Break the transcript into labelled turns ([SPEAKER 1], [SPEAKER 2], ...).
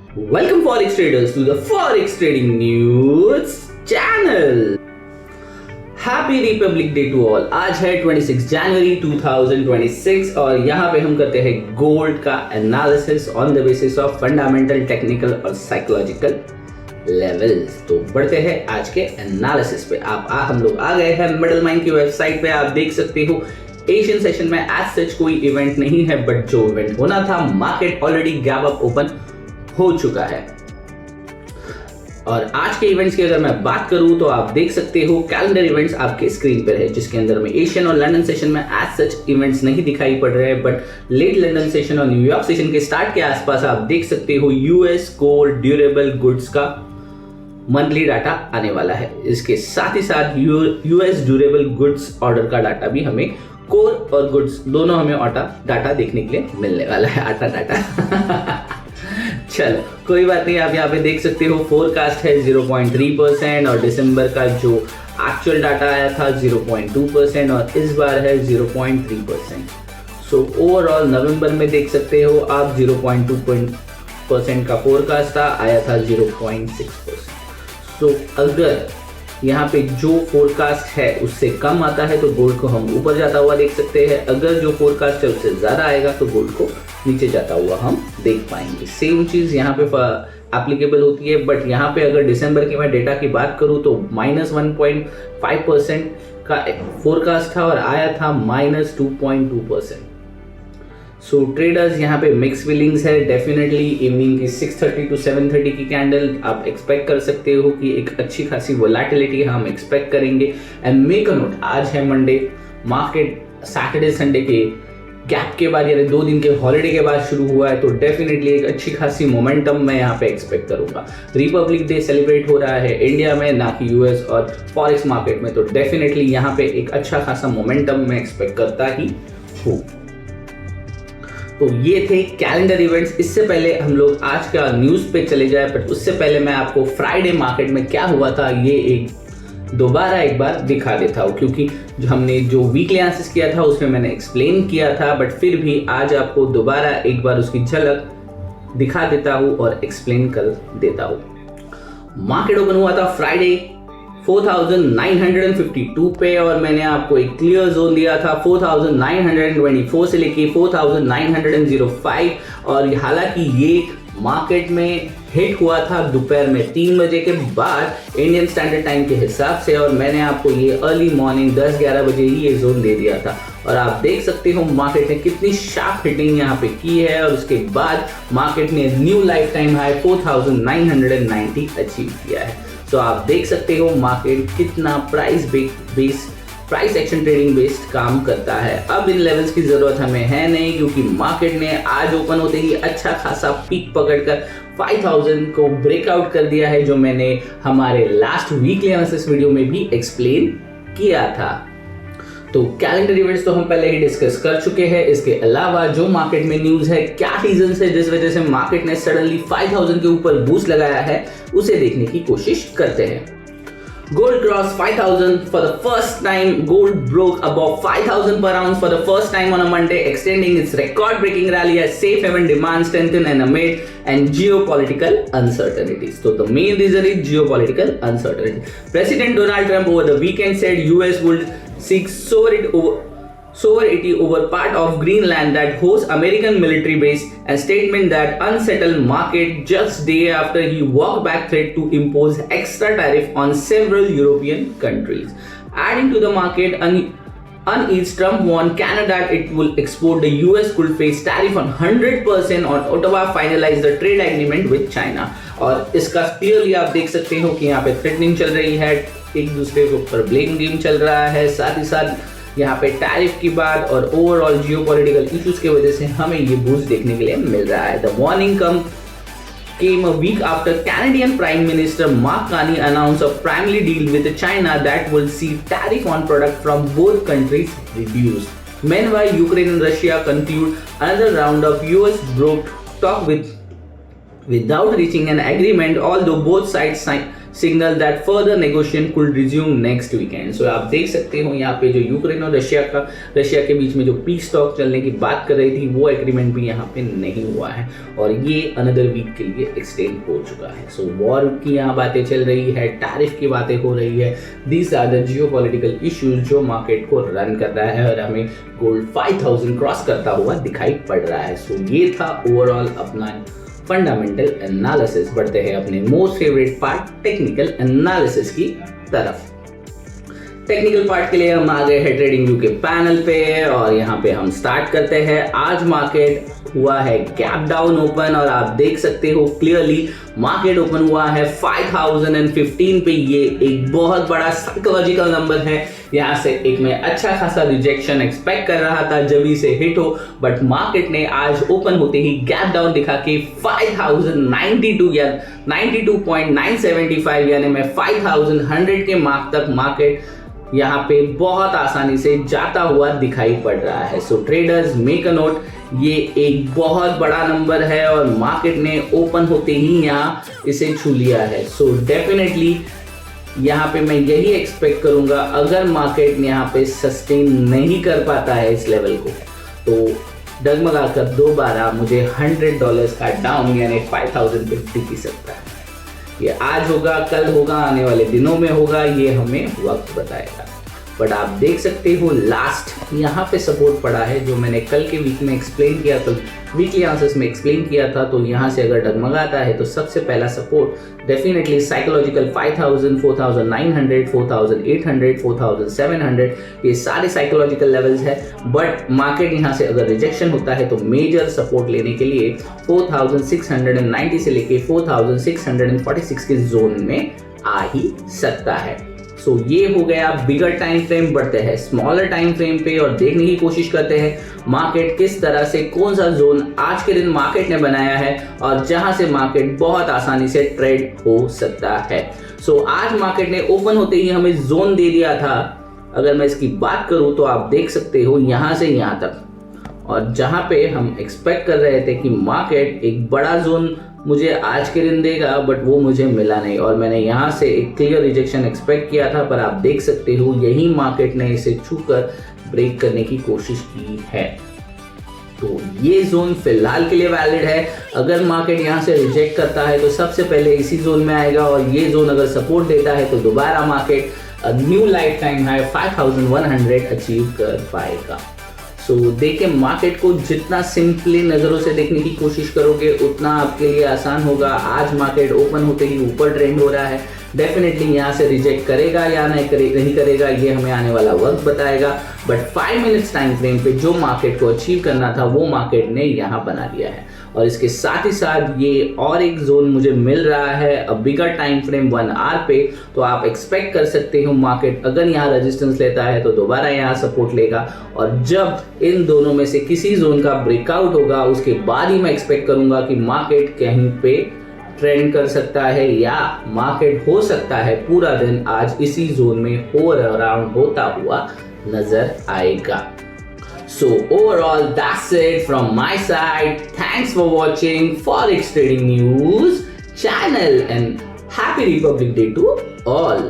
[SPEAKER 1] Welcome Forex traders to the Forex Trading News channel. Happy republic day to all. आज है 26 जनवरी 2026 और यहाँ पे हम करते हैं गोल्ड का analysis on the basis of fundamental, technical और साइकोलॉजिकल लेवल्स। तो बढ़ते हैं आज के एनालिसिस पे। हम लोग आ गए हैं मिडल माइंड की वेबसाइट पे। आप देख सकते हो एशियन सेशन में एज सच कोई इवेंट नहीं है, बट जो इवेंट होना था market already gap up open हो चुका है। और आज के इवेंट्स की अगर मैं बात करूं तो आप देख सकते हो कैलेंडर इवेंट्स आपके स्क्रीन पर है, जिसके अंदर में एशियन और लंदन सेशन में एज सच इवेंट्स नहीं दिखाई पड़ रहे हैं, बट लेट लंदन सेशन और न्यूयॉर्क सेशन के स्टार्ट के आसपास आप देख सकते हो यूएस गोल्ड ड्यूरेबल गुड्स का मंथली डाटा आने वाला है। इसके साथ ही साथ यूएस ड्यूरेबल गुड्स ऑर्डर का डाटा भी हमें कोर और गुड्स दोनों हमें डाटा देखने के लिए मिलने वाला है। आटा डाटा चलो कोई बात नहीं। आप यहाँ पे देख सकते हो फोरकास्ट है 0.3% और दिसंबर का जो एक्चुअल डाटा आया था 0.2% और इस बार है 0.3%। सो ओवरऑल नवंबर में देख सकते हो आप 0.2% का फोरकास्ट था, आया था 0.6%। सो अगर यहाँ पे जो फोरकास्ट है उससे कम आता है तो गोल्ड को हम ऊपर जाता हुआ देख सकते हैं। अगर जो फोरकास्ट है उससे ज़्यादा आएगा तो गोल्ड को नीचे जाता हुआ हम देख पाएंगे। सेम चीज़ यहाँ पे एप्लीकेबल होती है, बट यहाँ पे अगर दिसंबर की मैं डेटा की बात करूँ तो -1.5% का फोरकास्ट था और आया था -2.2%। सो ट्रेडर्स यहाँ पे मिक्स फीलिंग्स है। डेफिनेटली इवनिंग की 6:30 to 7:30 की कैंडल आप एक्सपेक्ट कर सकते हो कि एक अच्छी खासी वोलेटिलिटी हम एक्सपेक्ट करेंगे। एंड मेक अ नोट, आज है मंडे, मार्केट सैटरडे संडे के गैप के बाद यानी 2 दिन के हॉलीडे के बाद शुरू हुआ है, तो डेफिनेटली एक अच्छी खासी मोमेंटम मैं यहाँ पे एक्सपेक्ट करूंगा। रिपब्लिक डे सेलिब्रेट हो रहा है इंडिया में, ना कि यूएस और फॉरेक्स मार्केट में, तो डेफिनेटली यहाँ पे एक अच्छा खासा मोमेंटम मैं एक्सपेक्ट करता ही हूँ। तो ये थे कैलेंडर इवेंट्स। इससे पहले हम लोग आज का न्यूज़ पे चले जाए, बट उससे पहले मैं आपको फ्राइडे मार्केट में क्या हुआ था ये दोबारा एक बार दिखा देता हूँ, क्योंकि जो हमने जो वीकली एनालिसिस किया था उसमें मैंने एक्सप्लेन किया था, बट फिर भी आज आपको दोबारा एक बार उसकी झलक दिखा देता हूँ और एक्सप्लेन कर देता हूँ। मार्केट ओपन हुआ था फ्राइडे 4952 पे और मैंने आपको एक क्लियर जोन दिया था 4924 से लेके 4905 और हालांकि ये मार्केट में हिट हुआ था दोपहर में 3 बजे के बाद इंडियन स्टैंडर्ड टाइम के हिसाब से, और मैंने आपको ये अर्ली मॉर्निंग 10-11 बजे ही ये जोन दे दिया था। और आप देख सकते हो मार्केट ने कितनी शार्प हिटिंग यहाँ पे की है और उसके बाद मार्केट ने new life time high 4990 achieve किया है। तो आप देख सकते हो मार्केट कितना प्राइस एक्शन ट्रेडिंग बेस्ड काम करता है। अब इन लेवल्स की जरूरत हमें है नहीं, क्योंकि मार्केट ने आज ओपन होते ही अच्छा खासा पीक पकड़कर 5000 को ब्रेकआउट कर दिया है, जो मैंने हमारे लास्ट वीकली एनालिसिस वीडियो में भी एक्सप्लेन किया था। तो कैलेंडर इवेंट्स तो हम पहले ही डिस्कस कर चुके हैं। इसके अलावा जो मार्केट में न्यूज़ है, क्या रीजन है जिस वजह से मार्केट ने सडनली 5000 के ऊपर बूस्ट लगाया है, उसे देखने की कोशिश करते हैं। Gold crossed 5000 for the first time. Gold broke above 5000 per ounce for the first time on a Monday, extending its record-breaking rally as safe haven demand strengthened and amid geopolitical uncertainties. So the main reason is geopolitical uncertainty. President Donald Trump over the weekend said US would seek sovereignty over part of Greenland that hosts American military base, and statement that unsettled market just day after he walked back threat to impose extra tariff on several European countries. Adding to the market unease, Trump warned Canada that it will export the US could face tariff on 100% on Ottawa finalize the trade agreement with China. और इसका clearly आप देख सकते हो कि यहाँ पे threatening चल रही है, एक दूसरे के ऊपर ब्लेम गेम चल रहा है, साथ ही साथ यहाँ पे टैरिफ की बात और ओवरऑल जियोपॉलिटिकल इश्यूज की वजह से हमें ये बूस्ट देखने के लिए मिल रहा है। The warning came a week after Canadian Prime Minister Mark Carney announced a primary deal with China that will see tariff on products from both countries reduced. Meanwhile, Ukraine and Russia conclude another round of US broke talk with without reaching an agreement, although both sides signal that further negotiation could resume next weekend. So आप देख सकते हो यहाँ पे जो Ukraine और Russia के बीच में जो पीस टॉक चलने की बात कर रही थी वो एग्रीमेंट भी यहाँ पे नहीं हुआ है और ये अनदर वीक के लिए एक्सटेंड हो चुका है. सो वॉर की यहाँ बातें चल रही है, टैरिफ की बातें हो रही है. These are the geopolitical issues जो मार्केट को रन कर रहा है और हमें गोल्ड 5000 क्रॉस करता हुआ दिखाई पड़ रहा है. सो ये था ओवरऑल अपना फंडामेंटल एनालिसिस. बढ़ते हैं अपने most favourite part technical analysis की तरफ. टेक्निकल पार्ट के लिए हम आ गए हैं ट्रेडिंग व्यू के पैनल पे और यहाँ पे हम स्टार्ट करते हैं. आज मार्केट हुआ है गैप डाउन ओपन और आप देख सकते हो क्लियरली मार्केट ओपन हुआ है 5015 पे. ये एक बहुत बड़ा साइकोलॉजिकल नंबर है. यहाँ से एक मैं अच्छा खासा रिजेक्शन एक्सपेक्ट कर रहा था जब इसे हिट हो, बट मार्केट ने आज ओपन होते ही गैप डाउन दिखा के 5092 या 92.975 यानी मैं 5100 के मार्क तक मार्केट यहाँ पे बहुत आसानी से जाता हुआ दिखाई पड़ रहा है. सो ट्रेडर्स मेक अ नोट, ये एक बहुत बड़ा नंबर है और मार्केट ने ओपन होते ही यहाँ इसे छू लिया है. सो डेफिनेटली यहाँ पे मैं यही एक्सपेक्ट करूंगा अगर मार्केट यहाँ पे सस्टेन नहीं कर पाता है इस लेवल को तो डगमगा कर दोबारा मुझे $100 का डाउन यानी 5050 की सकता है. ये आज होगा, कल होगा, आने वाले दिनों में होगा, ये हमें वक्त बताएगा. बट आप देख सकते हो लास्ट यहाँ पे सपोर्ट पड़ा है जो मैंने कल के वीक में एक्सप्लेन किया, तो वीकली आंसर्स में एक्सप्लेन किया था. तो यहाँ से अगर डगमगाता है तो सबसे पहला सपोर्ट डेफिनेटली साइकोलॉजिकल 5000, 4900, 4800, 4700 ये सारे साइकोलॉजिकल लेवल्स है. बट मार्केट यहाँ से अगर रिजेक्शन होता है तो मेजर सपोर्ट लेने के लिए 4690 से लेके 4646 के जोन में आ ही सकता है. सो ये हो गया बिगर टाइम फ्रेम. बढ़ते हैं स्मॉलर टाइम फ्रेम पे और देखने की कोशिश करते हैं मार्केट किस तरह से कौन सा जोन आज के दिन मार्केट ने बनाया है और जहां से मार्केट बहुत आसानी से ट्रेड हो सकता है. सो आज मार्केट ने ओपन होते ही हमें जोन दे दिया था. अगर मैं इसकी बात करूं तो आप देख सकते हो यहां से यहां तक, और जहां पे हम एक्सपेक्ट कर रहे थे कि मार्केट एक बड़ा जोन मुझे आज के दिन देगा, बट वो मुझे मिला नहीं और मैंने यहाँ से एक क्लियर रिजेक्शन एक्सपेक्ट किया था. पर आप देख सकते हो यही मार्केट ने इसे छूकर ब्रेक करने की कोशिश की है. तो ये जोन फिलहाल के लिए वैलिड है. अगर मार्केट यहाँ से रिजेक्ट करता है तो सबसे पहले इसी जोन में आएगा और ये जोन अगर सपोर्ट देता है तो दोबारा market new life time high 5100 achieve कर पाएगा. तो देखिए मार्केट को जितना सिंपली नज़रों से देखने की कोशिश करोगे उतना आपके लिए आसान होगा. आज मार्केट ओपन होते ही ऊपर ट्रेंड हो रहा है. डेफिनेटली यहाँ से रिजेक्ट करेगा या नहीं करेगा ये हमें आने वाला वक्त बताएगा. बट 5 मिनट्स टाइम फ्रेम पे जो मार्केट को अचीव करना था वो मार्केट ने यहाँ बना दिया है. और इसके साथ ही साथ ये और एक जोन मुझे मिल रहा है अ बिगर टाइम फ्रेम 1 आवर पे. तो आप एक्सपेक्ट कर सकते हो मार्केट अगर यहाँ रेजिस्टेंस लेता है तो दोबारा यहाँ सपोर्ट लेगा और जब इन दोनों में से किसी जोन का ब्रेकआउट होगा उसके बाद ही मैं एक्सपेक्ट करूंगा कि मार्केट कहीं पे ट्रेंड कर सकता है या मार्केट हो सकता है पूरा दिन आज इसी जोन में होवर अराउंड होता हुआ नजर आएगा. So overall that's it from my side. Thanks for watching Forex Trading News channel and happy Republic Day to all.